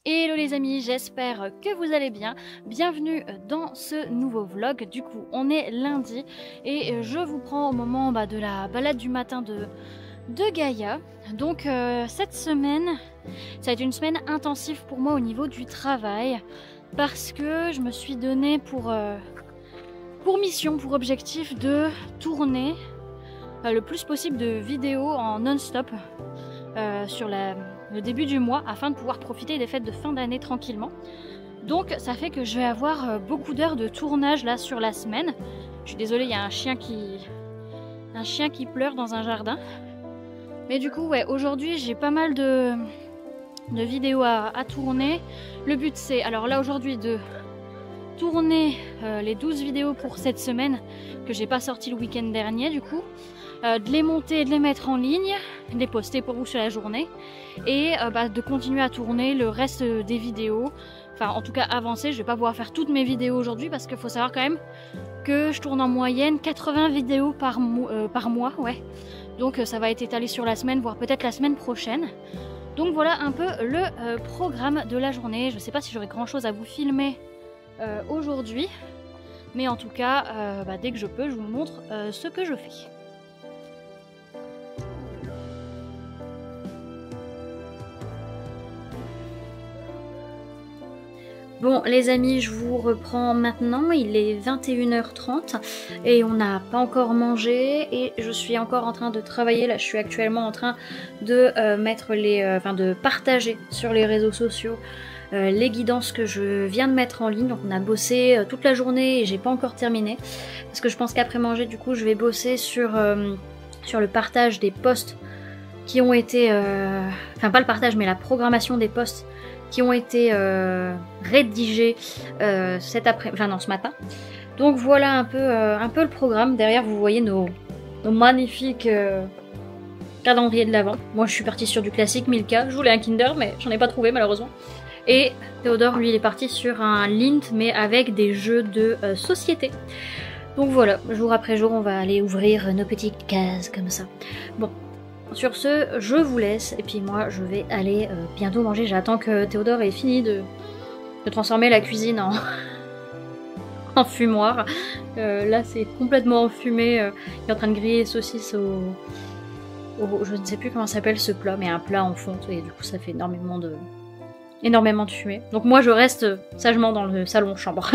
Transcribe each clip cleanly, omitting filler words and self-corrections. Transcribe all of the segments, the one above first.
Hello les amis, j'espère que vous allez bien. Bienvenue dans ce nouveau vlog. Du coup, on est lundi et je vous prends au moment de la balade du matin de Gaïa. Donc cette semaine, ça va être une semaine intensive pour moi au niveau du travail parce que je me suis donné pour mission, pour objectif de tourner le plus possible de vidéos en non-stop sur le début du mois afin de pouvoir profiter des fêtes de fin d'année tranquillement. Donc ça fait que je vais avoir beaucoup d'heures de tournage là sur la semaine. Je suis désolée, il y a un chien qui pleure dans un jardin. Mais du coup ouais, aujourd'hui j'ai pas mal de vidéos à tourner. Le but c'est, alors là aujourd'hui, de tourner les 12 vidéos pour cette semaine que j'ai pas sorti le week-end dernier du coup. De les monter et de les mettre en ligne, de les poster pour vous sur la journée et de continuer à tourner le reste des vidéos, enfin en tout cas avancer. Je vais pas pouvoir faire toutes mes vidéos aujourd'hui parce qu'il faut savoir quand même que je tourne en moyenne 80 vidéos par mois, ouais. Donc ça va être étalé sur la semaine, voire peut-être la semaine prochaine. Donc voilà un peu le programme de la journée. Je sais pas si j'aurai grand chose à vous filmer aujourd'hui, mais en tout cas dès que je peux, je vous montre ce que je fais. Bon les amis, je vous reprends maintenant, il est 21h30 et on n'a pas encore mangé et je suis encore en train de travailler. Là je suis actuellement en train de mettre de partager sur les réseaux sociaux les guidances que je viens de mettre en ligne. Donc on a bossé toute la journée et j'ai pas encore terminé parce que je pense qu'après manger du coup je vais bosser sur le partage des posts qui ont été, enfin pas le partage mais la programmation des posts qui ont été rédigés ce matin. Donc voilà un peu le programme. Derrière vous voyez nos magnifiques calendriers de l'Avent. Moi je suis partie sur du classique Milka. Je voulais un Kinder mais j'en ai pas trouvé malheureusement. Et Théodore lui il est parti sur un Lint mais avec des jeux de société. Donc voilà, jour après jour on va aller ouvrir nos petites cases comme ça. Bon. Sur ce, je vous laisse et puis moi je vais aller bientôt manger. J'attends que Théodore ait fini de transformer la cuisine en fumoir. Là c'est complètement enfumé. Il est en train de griller les saucisses je ne sais plus comment s'appelle ce plat, mais un plat en fonte et du coup ça fait énormément de fumée. Donc moi je reste sagement dans le salon chambre.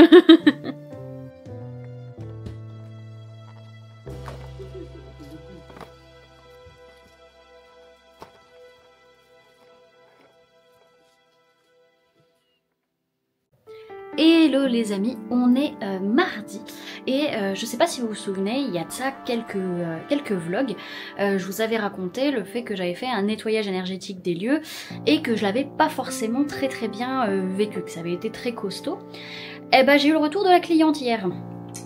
Hello les amis, on est mardi et je sais pas si vous vous souvenez, il y a de ça quelques vlogs, je vous avais raconté le fait que j'avais fait un nettoyage énergétique des lieux et que je l'avais pas forcément très bien vécu, que ça avait été très costaud. Et j'ai eu le retour de la cliente hier,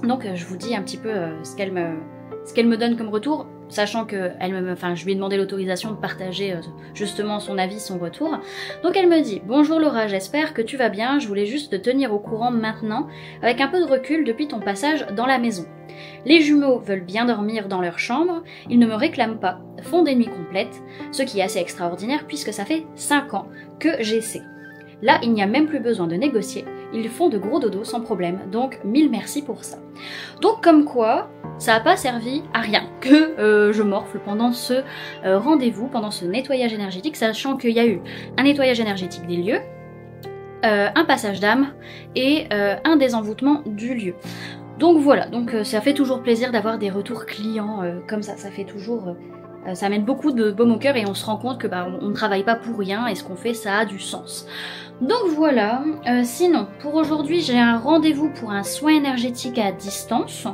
donc je vous dis un petit peu ce qu'elle me donne comme retour. Sachant que je lui ai demandé l'autorisation de partager justement son avis, son retour. Donc elle me dit « Bonjour Laura, j'espère que tu vas bien, je voulais juste te tenir au courant maintenant, avec un peu de recul depuis ton passage dans la maison. Les jumeaux veulent bien dormir dans leur chambre, ils ne me réclament pas, font des nuits complètes, ce qui est assez extraordinaire puisque ça fait 5 ans que j'essaie. Là, il n'y a même plus besoin de négocier, ils font de gros dodos sans problème, donc 1000 merci pour ça. » Donc comme quoi, ça n'a pas servi à rien que je morfle pendant ce rendez-vous, pendant ce nettoyage énergétique, sachant qu'il y a eu un nettoyage énergétique des lieux, un passage d'âme et un désenvoûtement du lieu. Donc voilà, donc ça fait toujours plaisir d'avoir des retours clients comme ça, ça fait toujours... ça amène beaucoup de baume au cœur et on se rend compte que on ne travaille pas pour rien et ce qu'on fait ça a du sens. Donc voilà, sinon pour aujourd'hui j'ai un rendez-vous pour un soin énergétique à distance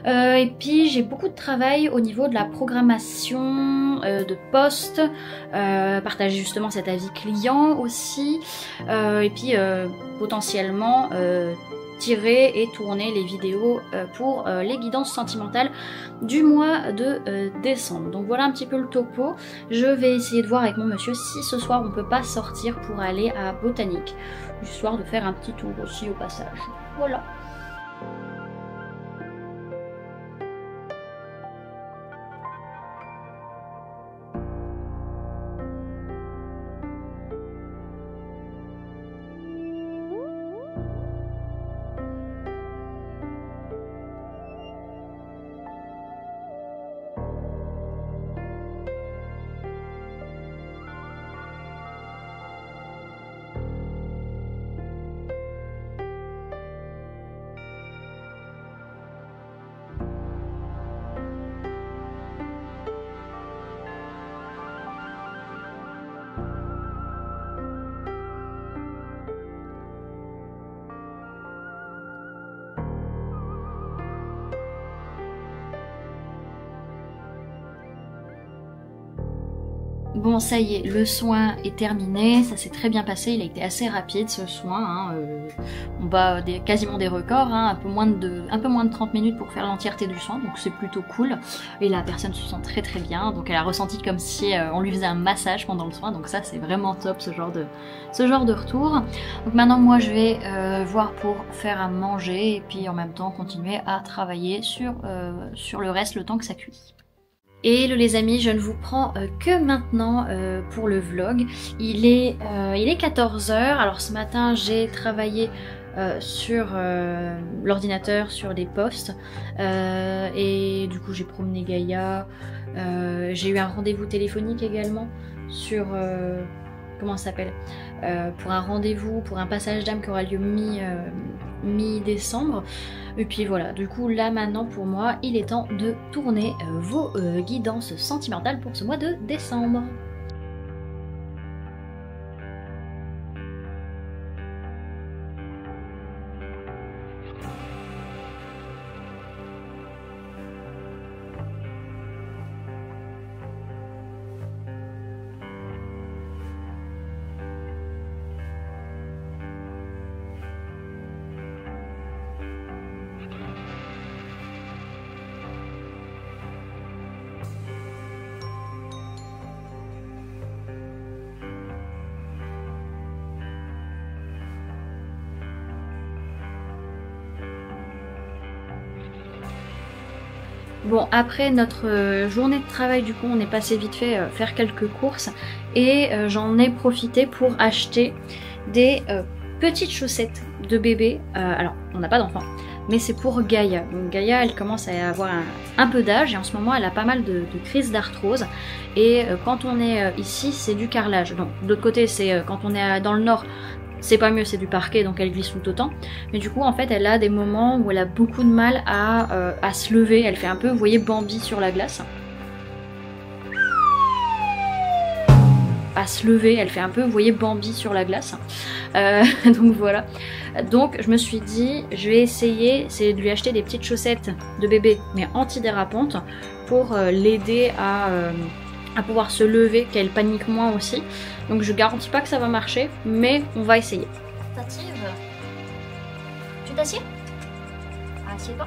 et puis j'ai beaucoup de travail au niveau de la programmation de posts, partager justement cet avis client aussi et puis potentiellement tirer et tourner les vidéos pour les guidances sentimentales du mois de décembre. Donc voilà un petit peu le topo. Je vais essayer de voir avec mon monsieur si ce soir on peut pas sortir pour aller à Botanique, histoire de faire un petit tour aussi au passage. Voilà. Bon, ça y est, le soin est terminé, ça s'est très bien passé, il a été assez rapide ce soin, hein, on bat quasiment des records, hein, un peu moins de 30 minutes pour faire l'entièreté du soin, donc c'est plutôt cool, et la personne se sent très très bien, donc elle a ressenti comme si on lui faisait un massage pendant le soin, donc ça c'est vraiment top ce genre de retour. Donc maintenant moi je vais voir pour faire à manger, et puis en même temps continuer à travailler sur le reste le temps que ça cuit. Et les amis, je ne vous prends que maintenant pour le vlog. Il est 14 h. Alors ce matin, j'ai travaillé sur l'ordinateur, sur les posts. Et du coup, j'ai promené Gaïa. J'ai eu un rendez-vous téléphonique également sur... comment ça s'appelle, pour un rendez-vous, pour un passage d'âme qui aura lieu mi-décembre. Et puis voilà, du coup là maintenant pour moi il est temps de tourner vos guidances sentimentales pour ce mois de décembre. Bon, après notre journée de travail, du coup, on est passé vite fait faire quelques courses et j'en ai profité pour acheter des petites chaussettes de bébé. Alors, on n'a pas d'enfant, mais c'est pour Gaïa. Donc Gaïa, elle commence à avoir un peu d'âge et en ce moment, elle a pas mal de crises d'arthrose. Et quand on est ici, c'est du carrelage. Donc, de l'autre côté, c'est quand on est dans le nord, c'est pas mieux, c'est du parquet, donc elle glisse tout autant. Mais du coup, en fait, elle a des moments où elle a beaucoup de mal à se lever. Elle fait un peu, vous voyez, Bambi sur la glace. À se lever, elle fait un peu, vous voyez, Bambi sur la glace. Donc voilà. Donc je me suis dit, je vais essayer, c'est de lui acheter des petites chaussettes de bébé, mais antidérapantes, pour l'aider à pouvoir se lever, qu'elle panique moins aussi. Donc je garantis pas que ça va marcher, mais on va essayer. T'assieds? Tu t'assieds? Assieds-toi.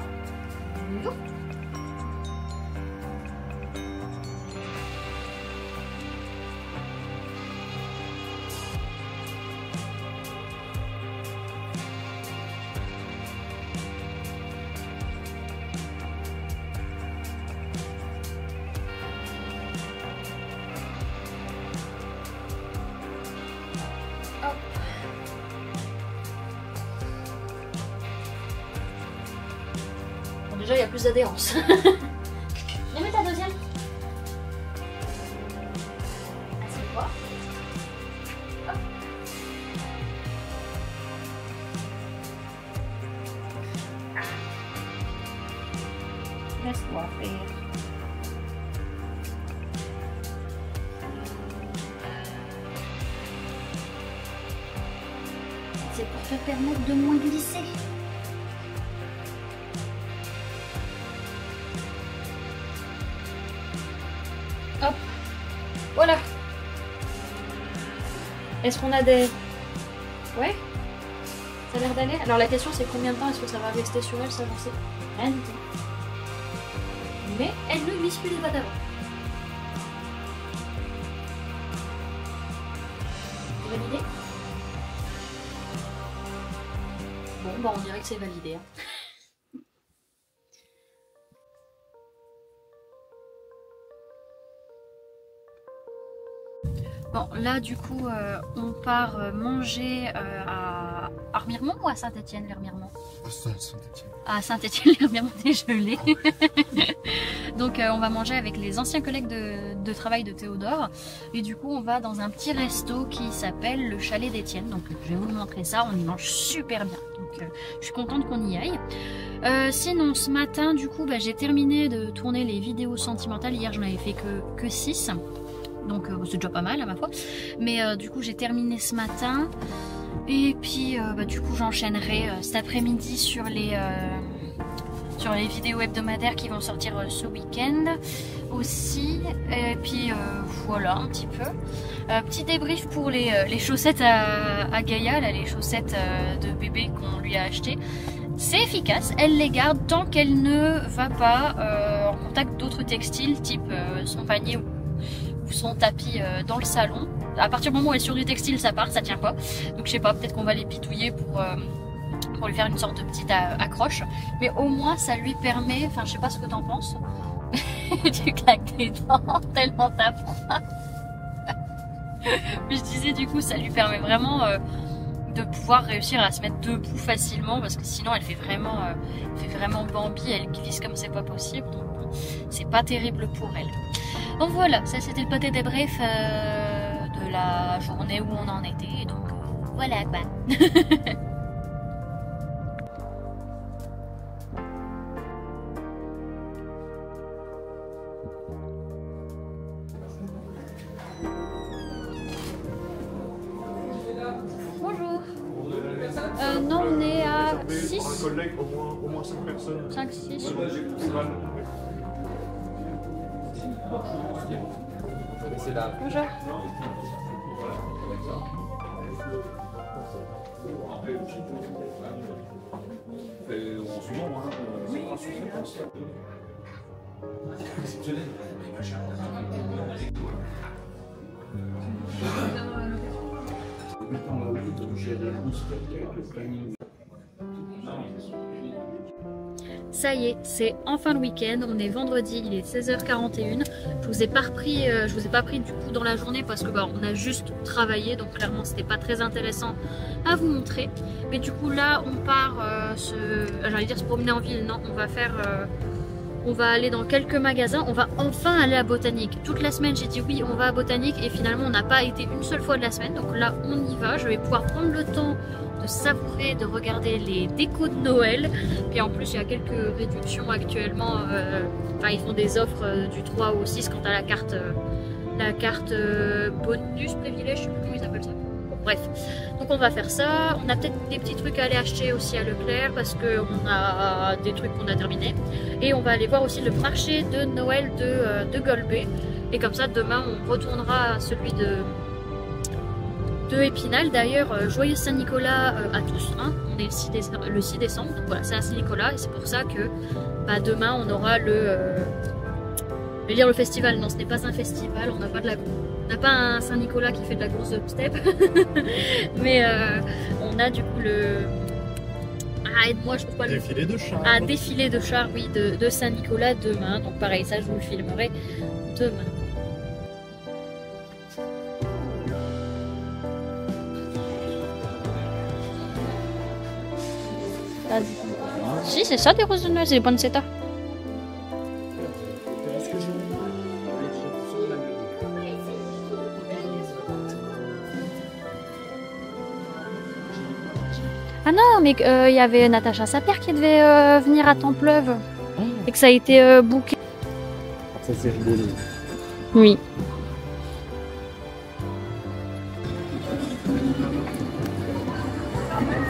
Déjà il y a plus d'adhérence. Viens mettre ta deuxième. Assieds-toi. Hop. Laisse-moi faire. C'est pour te permettre de moins glisser. Hop, voilà. Est-ce qu'on a des... Ouais, ça a l'air d'aller. Alors la question c'est combien de temps est-ce que ça va rester sur elle, ça j'en sais rien du tout. Mais elle ne glisse plus les pattes avant. Validé? Bon, bah on dirait que c'est validé. Hein. Bon, là du coup, on part manger à Remiremont ou à Saint-Étienne, les Remiremont? À Saint-Étienne. À Saint-Étienne, les Remiremont dégelés. Donc on va manger avec les anciens collègues de travail de Théodore. Et du coup, on va dans un petit resto qui s'appelle le Chalet d'Étienne. Donc je vais vous montrer ça, on y mange super bien. Donc je suis contente qu'on y aille. Sinon, ce matin, du coup, j'ai terminé de tourner les vidéos sentimentales. Hier, j'en avais fait que 6. Donc c'est déjà pas mal à ma foi. Mais du coup j'ai terminé ce matin. Et puis du coup j'enchaînerai cet après-midi sur sur les vidéos hebdomadaires qui vont sortir ce week-end aussi. Et puis voilà un petit peu. Petit débrief pour les chaussettes à Gaïa, là, les chaussettes de bébé qu'on lui a achetées. C'est efficace, elle les garde tant qu'elle ne va pas en contact d'autres textiles, type son panier ou son tapis dans le salon. À partir du moment où elle est sur du textile, ça part, ça tient pas. Donc je sais pas, peut-être qu'on va les pitouiller pour lui faire une sorte de petite accroche. Mais au moins ça lui permet, enfin je sais pas ce que t'en penses. Tu claques des dents tellement t'as froid. Mais je disais du coup ça lui permet vraiment de pouvoir réussir à se mettre debout facilement, parce que sinon elle fait vraiment Bambi, elle glisse comme c'est pas possible, donc bon, c'est pas terrible pour elle. Donc voilà, ça c'était le petit débrief de la journée où on en était, donc voilà quoi. Non, on est à 6. Un collègue, au moins 5 personnes. 5, 6. Bonjour. Ça y est, c'est enfin le week-end, on est vendredi, il est 16h41. Je vous ai pas pris du coup dans la journée parce que on a juste travaillé, donc clairement c'était pas très intéressant à vous montrer. Mais du coup là on part j'allais dire se promener en ville, non, on va aller dans quelques magasins, on va enfin aller à Botanique. Toute la semaine j'ai dit oui on va à Botanique et finalement on n'a pas été une seule fois de la semaine, donc là on y va, je vais pouvoir prendre le temps de savourer, de regarder les décos de Noël. Puis en plus il y a quelques réductions actuellement, ils font des offres du 3 au 6 quant à la carte bonus privilège, je sais plus comment ils appellent ça. Bon, bref, donc on va faire ça, on a peut-être des petits trucs à aller acheter aussi à Leclerc parce qu'on a des trucs qu'on a terminés. Et on va aller voir aussi le marché de Noël de Golbet. Et comme ça demain on retournera à celui de Épinal. D'ailleurs, joyeux Saint-Nicolas à tous, hein. On est le 6 décembre, donc voilà, c'est à Saint-Nicolas et c'est pour ça que demain on aura le festival. Non, ce n'est pas un festival, on n'a pas un Saint-Nicolas qui fait de la course de step, mais on a du coup aide-moi, je trouve pas le défilé de chars. Un défilé de chars, oui, de Saint-Nicolas demain, donc pareil, ça je vous le filmerai demain. Si, c'est ça des roses de Noël, c'est les pancetta. Ah non, mais il y avait Natacha Saper qui devait venir à Templeuve et que ça a été booké. Ça c'est rigolo. Oui.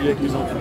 Et avec les enfants.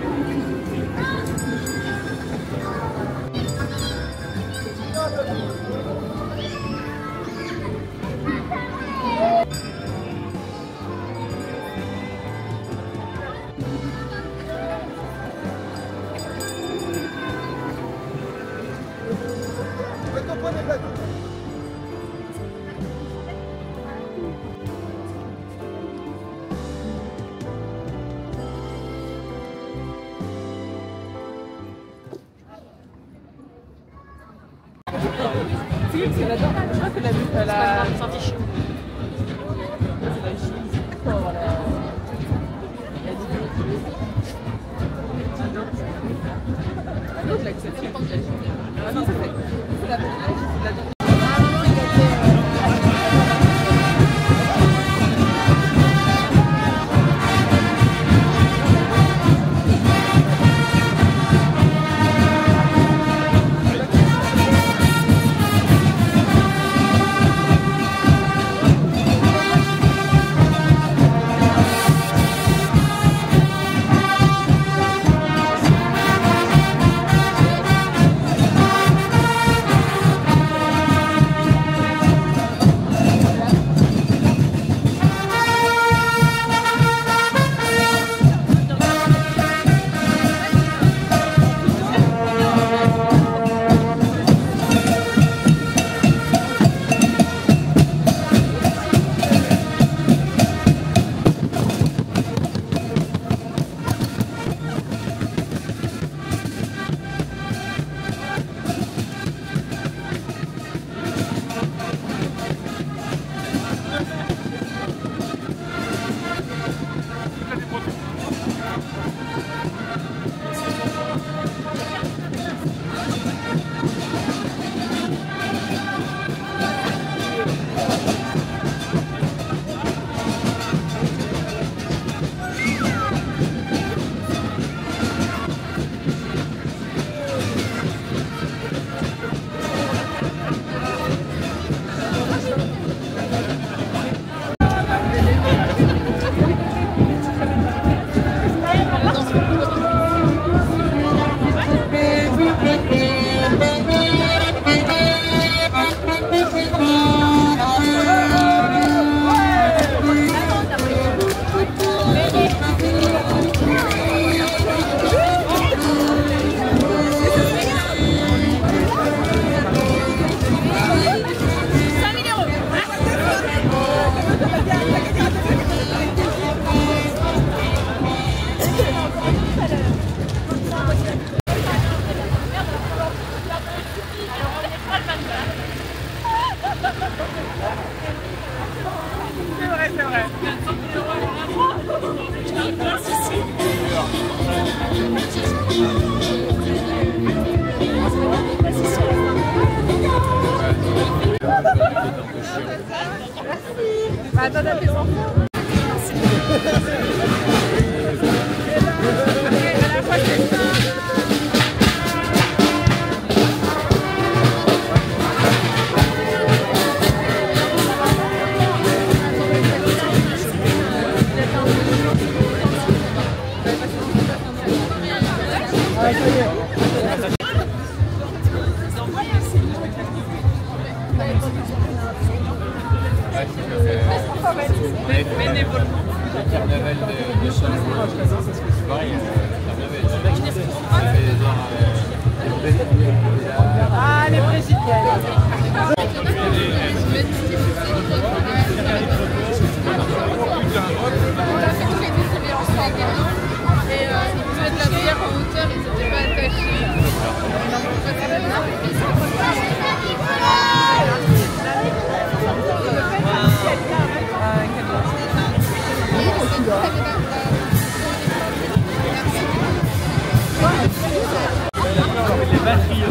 C'est là-dedans. Je crois que la Santiche. Ah non, c'est la Bah, attends, t'as tes enfants. Bénévolement. Carnaval de Charleroi, c'est pareil, Ah, les brésiliens. On a fait tous les défilés ensemble. Et ils faisaient de la bière en hauteur, ils n'étaient pas attachés. Les batteries.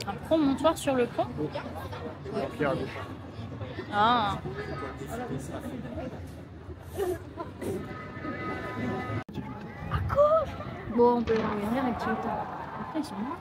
Un promontoire sur le pont. Pierre à gauche. Ah. Bon, on peut regarder avec tout le temps. Après, ils sont morts.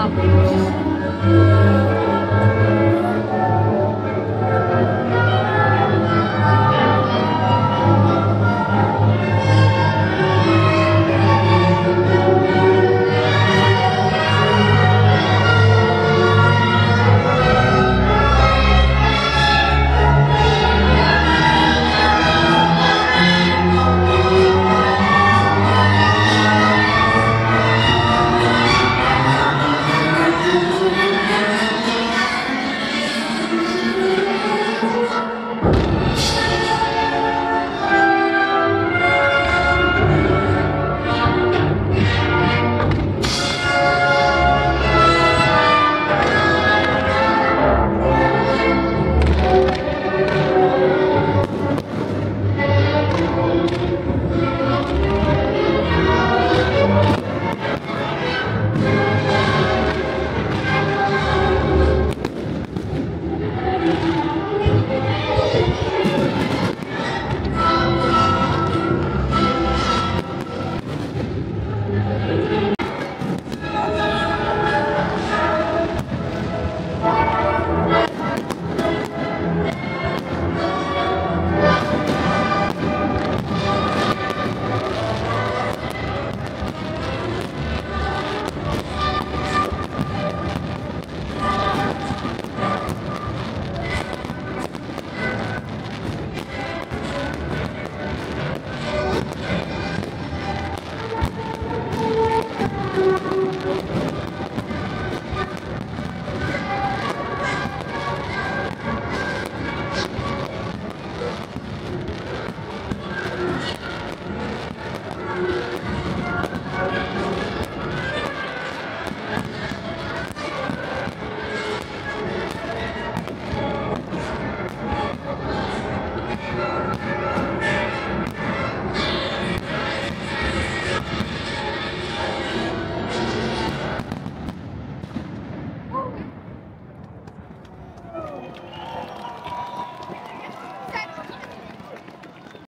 Pardon.